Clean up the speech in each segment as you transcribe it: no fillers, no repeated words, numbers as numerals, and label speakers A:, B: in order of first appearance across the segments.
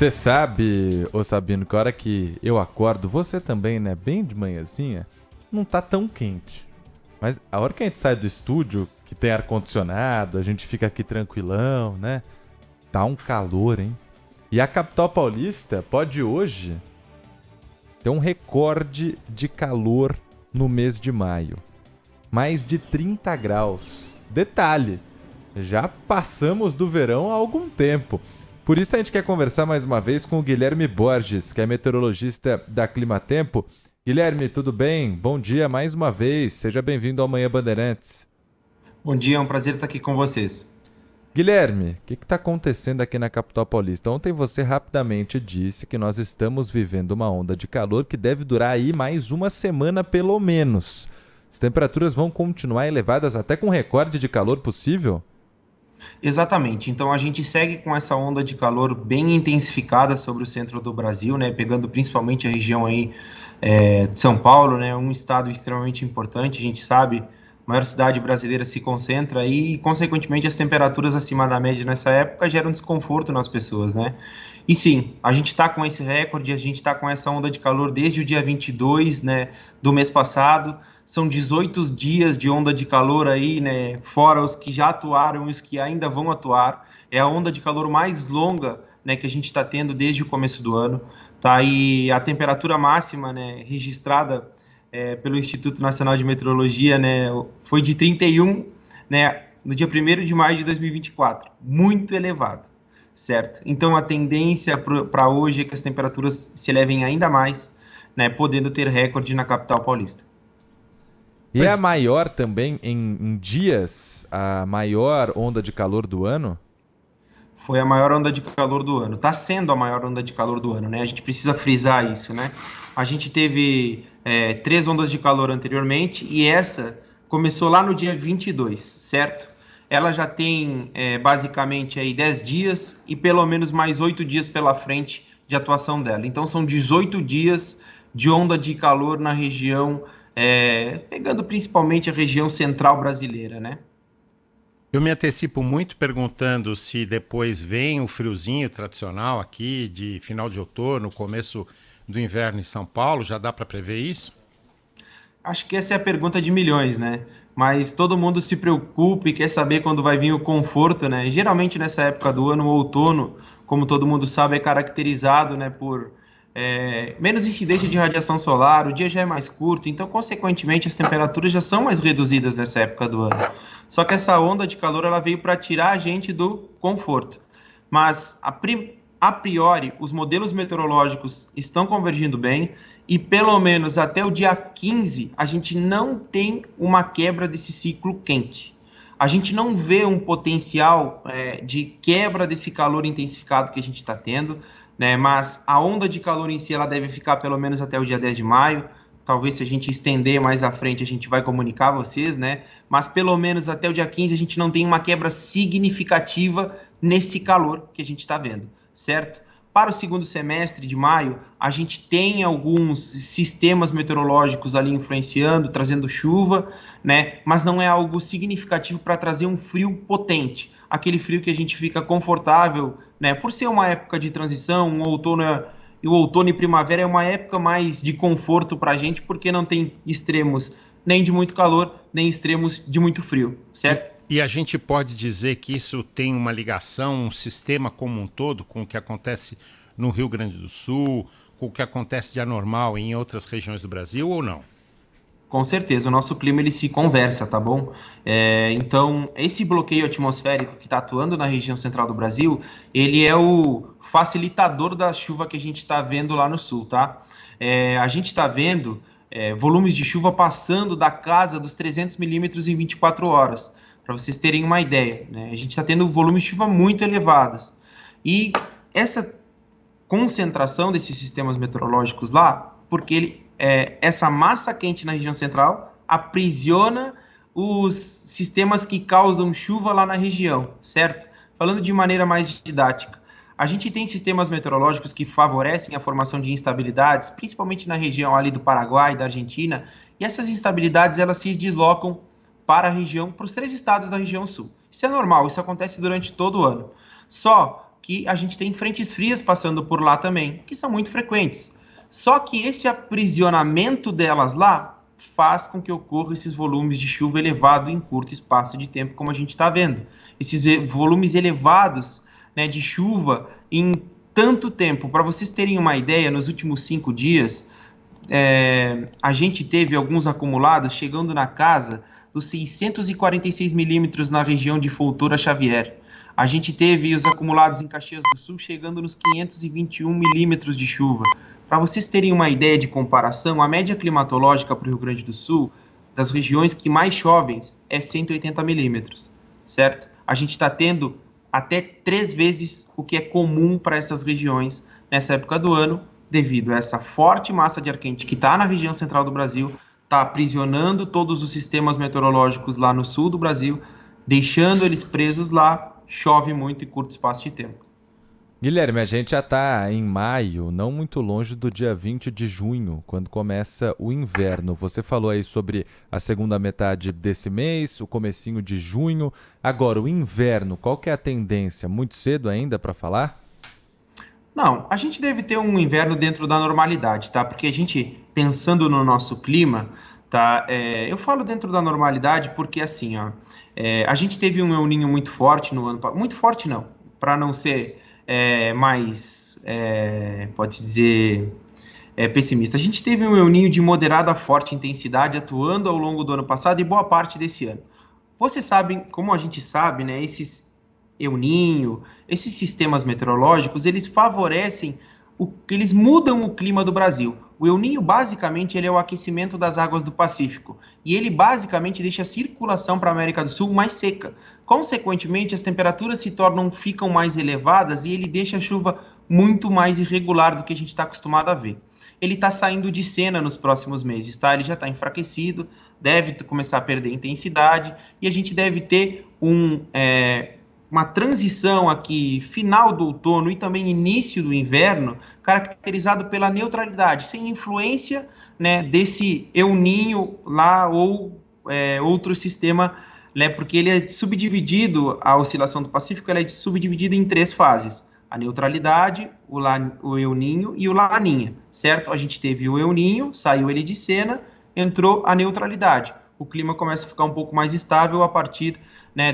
A: Você sabe, ô Sabino, que a hora que eu acordo, você também, né, bem de manhãzinha, não tá tão quente. Mas a hora que a gente sai do estúdio, que tem ar-condicionado, a gente fica aqui tranquilão, né? Tá um calor, hein? E a capital paulista pode hoje ter um recorde de calor no mês de maio. Mais de 30 graus. Detalhe, já passamos do verão há algum tempo. Por isso a gente quer conversar mais uma vez com o Guilherme Borges, que é meteorologista da Climatempo. Guilherme, tudo bem? Bom dia mais uma vez. Seja bem-vindo ao Manhã Bandeirantes.
B: Bom dia, é um prazer estar aqui com vocês.
A: Guilherme, o que está acontecendo aqui na capital paulista? Ontem você rapidamente disse que nós estamos vivendo uma onda de calor que deve durar aí mais uma semana pelo menos. As temperaturas vão continuar elevadas até com recorde de calor possível?
B: Exatamente, então a gente segue com essa onda de calor bem intensificada sobre o centro do Brasil, né, pegando principalmente a região aí de São Paulo, né, um estado extremamente importante, a gente sabe, a maior cidade brasileira se concentra aí e, consequentemente, as temperaturas acima da média nessa época geram desconforto nas pessoas, né? E sim, a gente está com esse recorde, a gente está com essa onda de calor desde o dia 22, né, do mês passado. São 18 dias de onda de calor aí, né, fora os que já atuaram e os que ainda vão atuar. É a onda de calor mais longa, né, que a gente está tendo desde o começo do ano. Tá? E a temperatura máxima, né, registrada pelo Instituto Nacional de Meteorologia, né, foi de 31, né, no dia 1º de maio de 2024. Muito elevado, certo? Então a tendência para hoje é que as temperaturas se elevem ainda mais, né, podendo ter recorde na capital paulista.
A: E é a maior também em dias, a maior onda de calor do ano?
B: Foi a maior onda de calor do ano. Está sendo a maior onda de calor do ano, né? A gente precisa frisar isso, né? A gente teve 3 ondas de calor anteriormente e essa começou lá no dia 22, certo? Ela já tem basicamente aí 10 dias e pelo menos mais 8 dias pela frente de atuação dela. Então são 18 dias de onda de calor na região, pegando principalmente a região central brasileira, né?
C: Eu me antecipo muito perguntando se depois vem o friozinho tradicional aqui de final de outono, começo do inverno em São Paulo. Já dá para prever isso?
B: Acho que essa é a pergunta de milhões, né? Mas todo mundo se preocupa e quer saber quando vai vir o conforto, né? Geralmente nessa época do ano, o outono, como todo mundo sabe, é caracterizado, né, por menos incidência de radiação solar, o dia já é mais curto, então, consequentemente, as temperaturas já são mais reduzidas nessa época do ano. Só que essa onda de calor ela veio para tirar a gente do conforto. Mas, a priori, os modelos meteorológicos estão convergindo bem e, pelo menos até o dia 15, a gente não tem uma quebra desse ciclo quente. A gente não vê um potencial de quebra desse calor intensificado que a gente está tendo, né? Mas a onda de calor em si ela deve ficar pelo menos até o dia 10 de maio. Talvez se a gente estender mais à frente a gente vai comunicar a vocês, né? Mas pelo menos até o dia 15 a gente não tem uma quebra significativa nesse calor que a gente está vendo, certo? Para o segundo semestre de maio, a gente tem alguns sistemas meteorológicos ali influenciando, trazendo chuva, né? Mas não é algo significativo para trazer um frio potente, aquele frio que a gente fica confortável, né? Por ser uma época de transição, o outono e primavera é uma época mais de conforto para a gente, porque não tem extremos nem de muito calor, nem extremos de muito frio, certo?
C: E a gente pode dizer que isso tem uma ligação, um sistema como um todo, com o que acontece no Rio Grande do Sul, com o que acontece de anormal em outras regiões do Brasil, ou não?
B: Com certeza, o nosso clima ele se conversa, tá bom? Então, esse bloqueio atmosférico que está atuando na região central do Brasil, ele é o facilitador da chuva que a gente está vendo lá no sul, tá? A gente está vendo volumes de chuva passando da casa dos 300 milímetros em 24 horas, para vocês terem uma ideia, né? A gente está tendo volumes de chuva muito elevados. E essa concentração desses sistemas meteorológicos lá, porque essa massa quente na região central aprisiona os sistemas que causam chuva lá na região, certo? Falando de maneira mais didática, a gente tem sistemas meteorológicos que favorecem a formação de instabilidades, principalmente na região ali do Paraguai, da Argentina, e essas instabilidades elas se deslocam para a região, para os 3 estados da região sul. Isso é normal, isso acontece durante todo o ano. Só que a gente tem frentes frias passando por lá também, que são muito frequentes. Só que esse aprisionamento delas lá faz com que ocorra esses volumes de chuva elevado em curto espaço de tempo, como a gente está vendo. Esses volumes elevados, né, de chuva em tanto tempo. Para vocês terem uma ideia, nos últimos 5 dias, a gente teve alguns acumulados chegando na casa dos 646 milímetros na região de Foltora Xavier. A gente teve os acumulados em Caxias do Sul chegando nos 521 milímetros de chuva. Para vocês terem uma ideia de comparação, a média climatológica para o Rio Grande do Sul, das regiões que mais chovem, é 180 milímetros, certo? A gente está tendo até 3 vezes o que é comum para essas regiões nessa época do ano, devido a essa forte massa de ar quente que está na região central do Brasil, está aprisionando todos os sistemas meteorológicos lá no sul do Brasil, deixando eles presos lá, chove muito em curto espaço de tempo.
A: Guilherme, a gente já está em maio, não muito longe do dia 20 de junho, quando começa o inverno. Você falou aí sobre a segunda metade desse mês, o comecinho de junho. Agora, o inverno, qual que é a tendência? Muito cedo ainda para falar?
B: Não, a gente deve ter um inverno dentro da normalidade, tá? Porque a gente, pensando no nosso clima, tá? Eu falo dentro da normalidade porque, assim, ó, a gente teve um El Niño muito forte no ano passado. Muito forte não, para não ser pode-se dizer, pessimista. A gente teve um El Niño de moderada a forte intensidade atuando ao longo do ano passado e boa parte desse ano. Vocês sabem, como a gente sabe, né, esses El Niño, esses sistemas meteorológicos, eles favorecem, eles mudam o clima do Brasil. O El Niño, basicamente, ele é o aquecimento das águas do Pacífico. E ele, basicamente, deixa a circulação para a América do Sul mais seca. Consequentemente, as temperaturas ficam mais elevadas e ele deixa a chuva muito mais irregular do que a gente está acostumado a ver. Ele está saindo de cena nos próximos meses, tá? Ele já está enfraquecido, deve começar a perder intensidade e a gente deve ter uma transição aqui, final do outono e também início do inverno, caracterizado pela neutralidade, sem influência, né, desse El Niño lá ou outro sistema, né, porque ele é subdividido, a oscilação do Pacífico ela é subdividida em 3 fases, a neutralidade, o El Niño e o Laninha, certo? A gente teve o El Niño, saiu ele de cena, entrou a neutralidade. O clima começa a ficar um pouco mais estável a partir, né,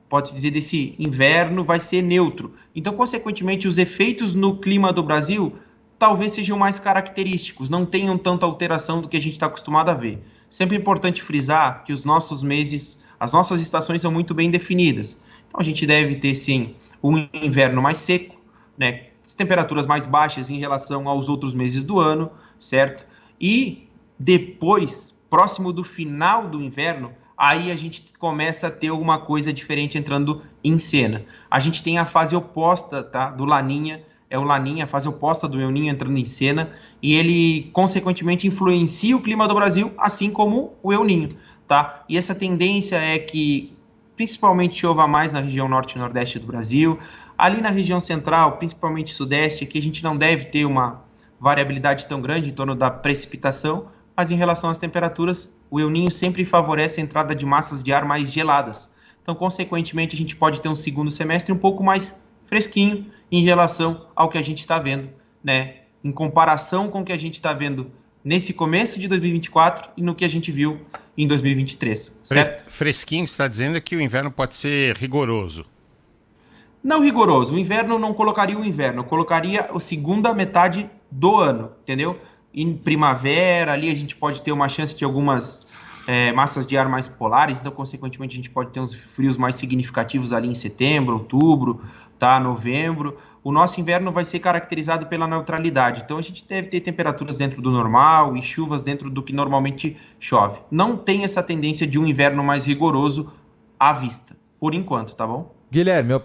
B: pode-se dizer, desse inverno vai ser neutro. Então, consequentemente, os efeitos no clima do Brasil talvez sejam mais característicos, não tenham tanta alteração do que a gente está acostumado a ver. Sempre é importante frisar que os nossos meses, as nossas estações são muito bem definidas. Então, a gente deve ter, sim, um inverno mais seco, né, as temperaturas mais baixas em relação aos outros meses do ano, certo? E depois, próximo do final do inverno, aí a gente começa a ter alguma coisa diferente entrando em cena. A gente tem a fase oposta, tá, do Laninha, o Laninha, a fase oposta do El Niño entrando em cena, e ele, consequentemente, influencia o clima do Brasil, assim como o El Niño, tá? E essa tendência é que, principalmente, chova mais na região norte e nordeste do Brasil, ali na região central, principalmente sudeste, aqui a gente não deve ter uma variabilidade tão grande em torno da precipitação, mas em relação às temperaturas, o El Niño sempre favorece a entrada de massas de ar mais geladas. Então, consequentemente, a gente pode ter um segundo semestre um pouco mais fresquinho em relação ao que a gente está vendo, né? Em comparação com o que a gente está vendo nesse começo de 2024 e no que a gente viu em 2023, certo?
C: Fresquinho, você está dizendo que o inverno pode ser rigoroso.
B: Não rigoroso. O inverno não colocaria o inverno, eu colocaria a segunda metade do ano, entendeu? Em primavera, ali a gente pode ter uma chance de algumas massas de ar mais polares, então, consequentemente, a gente pode ter uns frios mais significativos ali em setembro, outubro, tá? Novembro. O nosso inverno vai ser caracterizado pela neutralidade, então a gente deve ter temperaturas dentro do normal e chuvas dentro do que normalmente chove. Não tem essa tendência de um inverno mais rigoroso à vista, por enquanto, tá bom?
A: Guilherme, eu